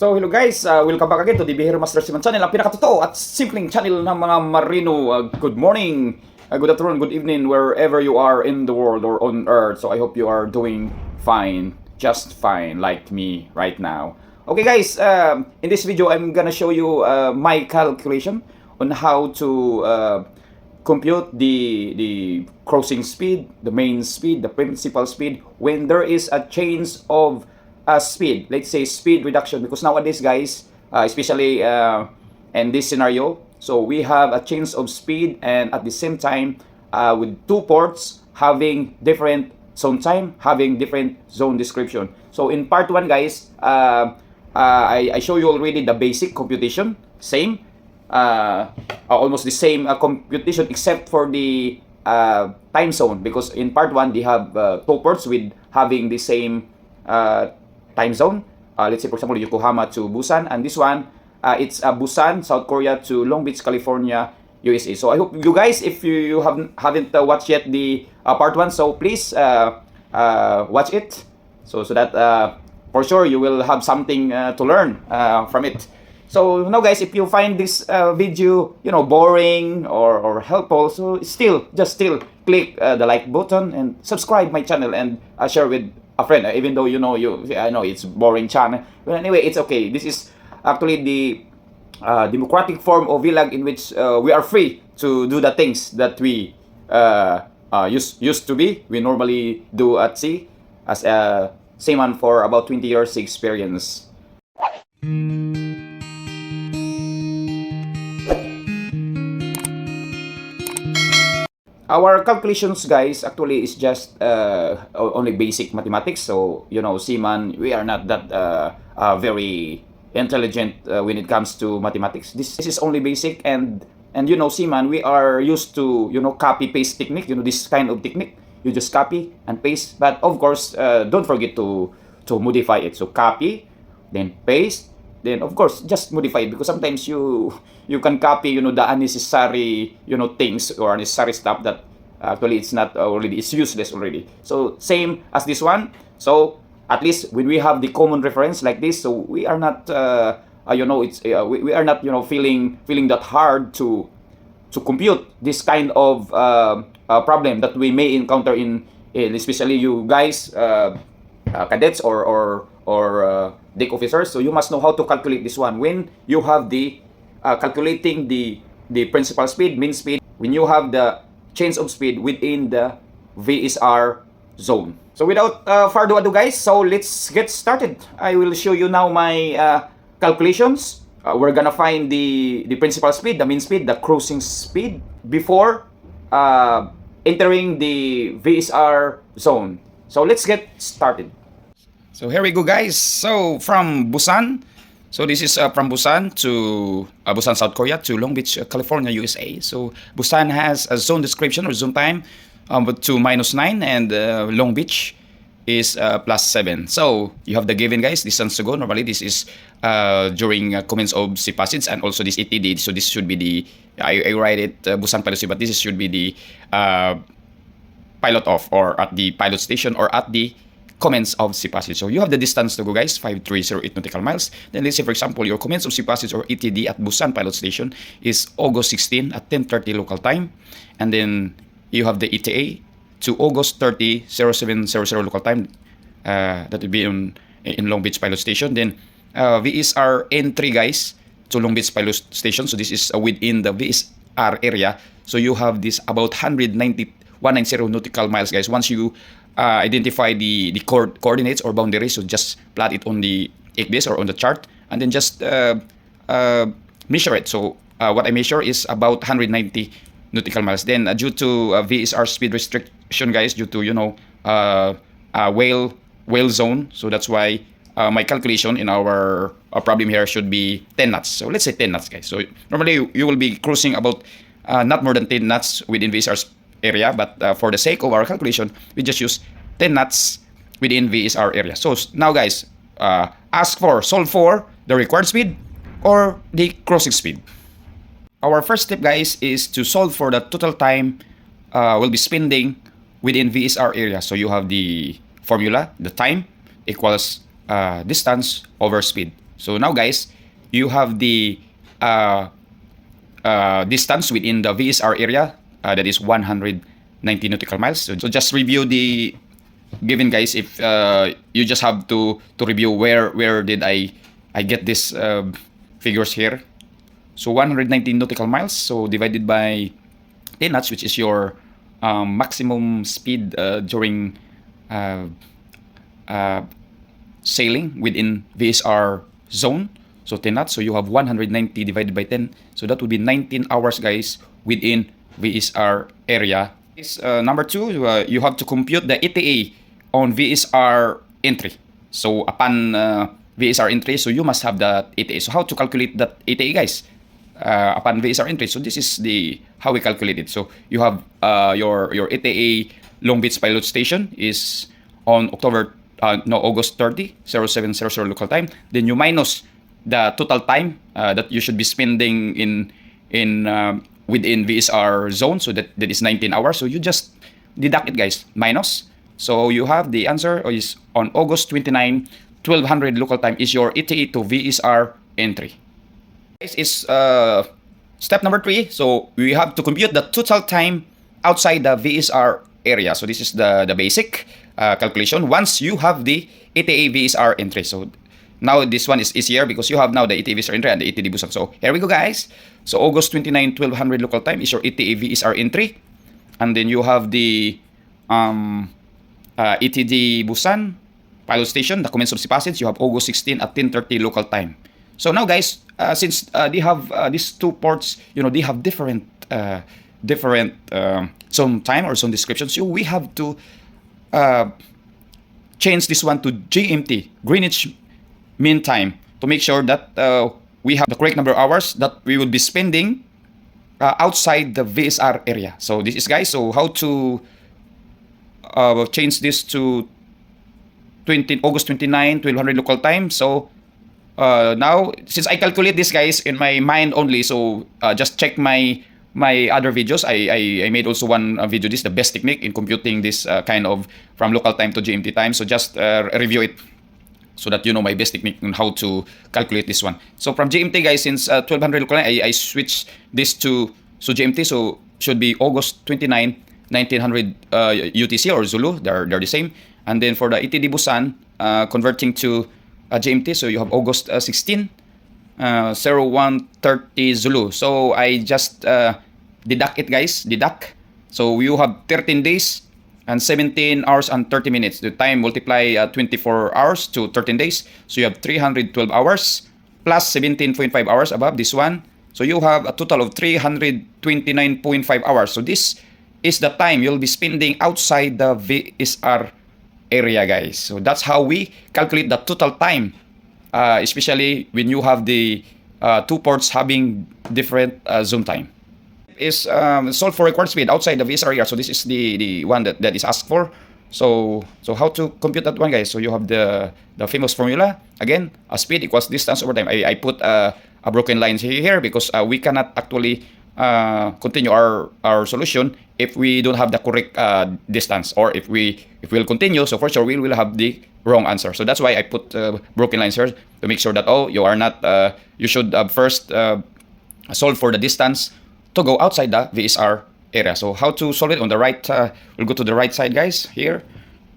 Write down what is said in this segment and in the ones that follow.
So hello guys, welcome back again to the Bihero Master Seaman channel, ang pinakatotoo at simpleng channel ng mga marino. Good morning, good afternoon, good evening, wherever you are in the world or on earth. So I hope you are doing fine, just fine, like me right now. Okay guys, in this video I'm gonna show you my calculation on how to compute the crossing speed, the main speed, the principal speed when there is a change of speed, let's say speed reduction, because nowadays guys, especially in this scenario, so we have a change of speed and at the same time with two ports having different zone time, having different zone description. So in part 1 guys, I show you already the basic computation, same almost the same computation except for the time zone, because in part 1 they have two ports with having the same time zone. Let's say for example Yokohama to Busan, and this one it's Busan, South Korea to Long Beach, California, USA. So I hope you guys, if you haven't watched yet the part 1, so please watch it, so that for sure you will have something to learn from it. So now guys, if you find this video, you know, boring or helpful, so still click the like button and subscribe my channel and share with a friend, even though I know it's boring channel, but anyway, it's okay. This is actually the democratic form of vlog in which we are free to do the things that we used to be. We normally do at sea as a seaman for about 20 years experience. Our calculations guys actually is just only basic mathematics. So seaman, we are not that very intelligent when it comes to mathematics. This is only basic, and seaman, we are used to copy paste technique, this kind of technique. You just copy and paste, but of course don't forget to modify it. So copy, then paste, then of course just modify it, because sometimes you can copy the unnecessary things or unnecessary stuff that actually it's not already, it's useless already. So same as this one. So at least when we have the common reference like this, so we are not we are not feeling that hard to compute this kind of problem that we may encounter in especially you guys, cadets or deck officers. So you must know how to calculate this one when you have the calculating the principal speed, mean speed, when you have the change of speed within the VSR zone. So without further ado guys, so let's get started. I will show you now my calculations. We're gonna find the principal speed, the mean speed, the cruising speed before entering the VSR zone. So let's get started. So here we go guys. So from Busan, so this is from Busan to Busan, South Korea to Long Beach, California, USA. So Busan has a zone description or zone time to -9, and Long Beach is +7. So you have the given guys, distance to go. Normally this is during commence of sea passage, and also this ETD. So this should be the I write it Busan pilot, but this should be the pilot off, or at the pilot station, or at the commence of sea passage. So you have the distance to go guys, 5308 nautical miles. Then let's say for example your commence of sea passage or ETD at Busan pilot station is August 16 at 10:30 local time, and then you have the ETA to August 30 0700 local time, that will be in Long Beach pilot station. Then VSR entry guys to Long Beach pilot station, so this is within the VSR area. So you have this about 190 nautical miles guys. Once you identify the coordinates or boundaries, so just plot it on the XBS or on the chart, and then just measure it. So what I measure is about 190 nautical miles. Then due to VSR speed restriction guys, due to whale zone, so that's why my calculation in our problem here should be 10 knots. So let's say 10 knots guys. So normally you will be cruising about not more than 10 knots within VSR area, but for the sake of our calculation, we just use 10 knots within VSR area. So now guys, solve for the required speed or the crossing speed. Our first step guys is to solve for the total time we'll be spending within VSR area. So you have the formula, the time equals distance over speed. So now guys, you have the uh, distance within the VSR area, that is 190 nautical miles. So just review the given guys. If you just have to review where did I get this figures here. So 119 nautical miles, so divided by 10 knots, which is your maximum speed during uh, uh, sailing within VSR zone. So 10 knots, so you have 190 divided by 10. So that would be 19 hours, guys, within VSR area. Number two, you have to compute the ETA on VSR entry. So upon VSR entry, so you must have the ETA. So how to calculate that ETA, guys? Upon VSR entry. So this is the how we calculate it. So you have your ETA Long Beach Pilot Station is on August 30, 0700 local time. Then you minus the total time that you should be spending in within VSR zone. So that is 19 hours. So you just deduct it, guys. Minus. So you have the answer is on August 29, 1200 local time is your ETA to VSR entry. This is step number 3. So we have to compute the total time outside the VSR area. So this is the basic calculation once you have the ETA VSR entry. So now this one is easier because you have now the ETA VSR entry and the ETA Busan. So here we go, guys. So August 29, 1200 local time is your ETA VSR entry. And then you have the ETD Busan Pilot Station, the commence of sea passage. You have August 16 at 10:30 local time. So now, guys, since they have these two ports, they have different zone time or zone descriptions. So we have to change this one to GMT, Greenwich Mean Time, to make sure that we have the correct number of hours that we will be spending outside the VSR area. So this is, guys, so how to change this to August 29, 1200 local time. So now, since I calculate this, guys, in my mind only, so just check my other videos. I made also one video, this the best technique in computing this kind of from local time to GMT time. So just review it so that you know my best technique on how to calculate this one. So from GMT, guys, since 1200 local time, I switch this to GMT, so should be August 29, 1900 UTC or Zulu. They're the same. And then for the ETD Busan, converting to GMT, so you have August 16, 0130 Zulu. So I just deduct it, guys. Deduct. So you have 13 days and 17 hours and 30 minutes. The time multiply 24 hours to 13 days. So you have 312 hours plus 17.5 hours above this one. So you have a total of 329.5 hours. So this is the time you'll be spending outside the VSR area, guys. So that's how we calculate the total time, especially when you have the two ports having different zone time. Is solve for required speed outside the VSR area. So this is the one that is asked for. So how to compute that one, guys? So you have the famous formula again. Speed equals distance over time. I put a broken line here because we cannot actually continue our solution if we don't have the correct distance, or if we'll continue, so for sure we will have the wrong answer. So that's why I put broken lines here to make sure that you are not you should first solve for the distance to go outside the VSR area. So how to solve it? On the right, we'll go to the right side, guys, here.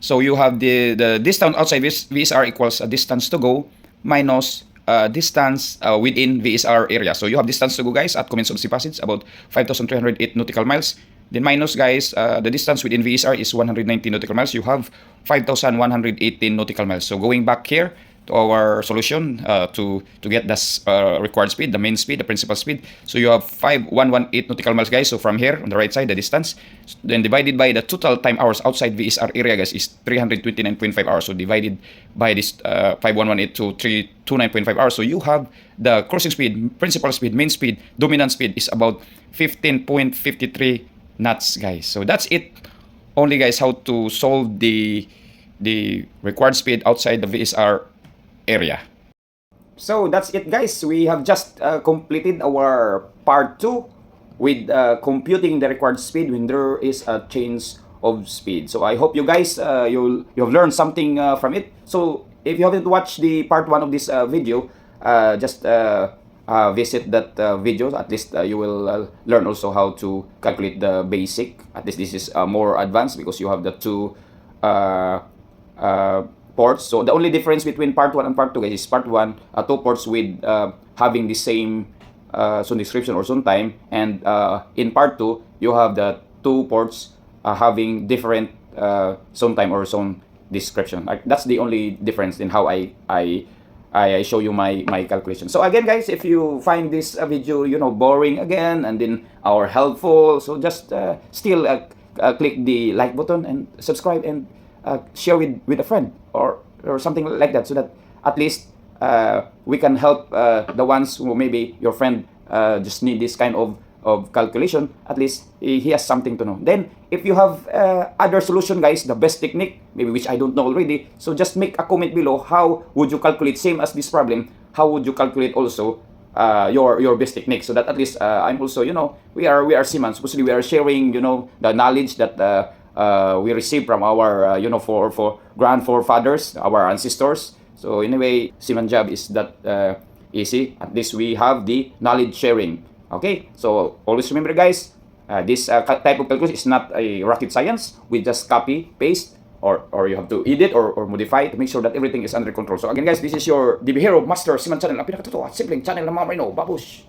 So you have the distance outside VSR equals a distance to go minus distance within VSR area. So you have distance to go, guys, at commence of sea passage, about 5,308 nautical miles. Then minus, guys, the distance within VSR is 190 nautical miles. You have 5,118 nautical miles. So going back here to our solution to get this required speed, the main speed, the principal speed. So you have 5,118 nautical miles, guys. So from here on the right side, the distance, then divided by the total time hours outside VSR area, guys, is 329.5 hours. So divided by this 5,118 to 329.5 hours. So you have the cruising speed, principal speed, main speed, dominant speed is about 15.53 knots, guys. So that's it. Only, guys, how to solve the required speed outside the VSR area. So that's it, guys. We have just completed our part 2 with computing the required speed when there is a change of speed. So I hope you guys you have learned something from it. So if you haven't watched the part 1 of this video, just visit that video. At least you will learn also how to calculate the basic. At least this is more advanced because you have the two uh, ports. So the only difference between part 1 and part 2, guys, is part 1, two ports with having the same zone description or zone time, and in part 2 you have the two ports having different zone time or zone description. That's the only difference in how I show you my calculation. So again, guys, if you find this video, boring again and then or helpful, so just still click the like button and subscribe and share with a friend or something like that, so that at least we can help the ones who maybe your friend just need this kind of calculation. At least he has something to know. Then if you have other solution, guys, the best technique maybe which I don't know already, so just make a comment below. How would you calculate same as this problem? How would you calculate also your best technique, so that at least I'm also, we are Seaman. Supposedly we are sharing, the knowledge that we received from our for grandfathers, our ancestors. So in a way, Seaman job is that easy. At least we have the knowledge sharing. Okay, so always remember, guys, this type of calculus is not a rocket science. We just copy, paste, or you have to edit or modify to make sure that everything is under control. So again, guys, this is your DB Hero Master Seaman channel. Ang pinakatotoo at simpleng channel na mga marino. Babush!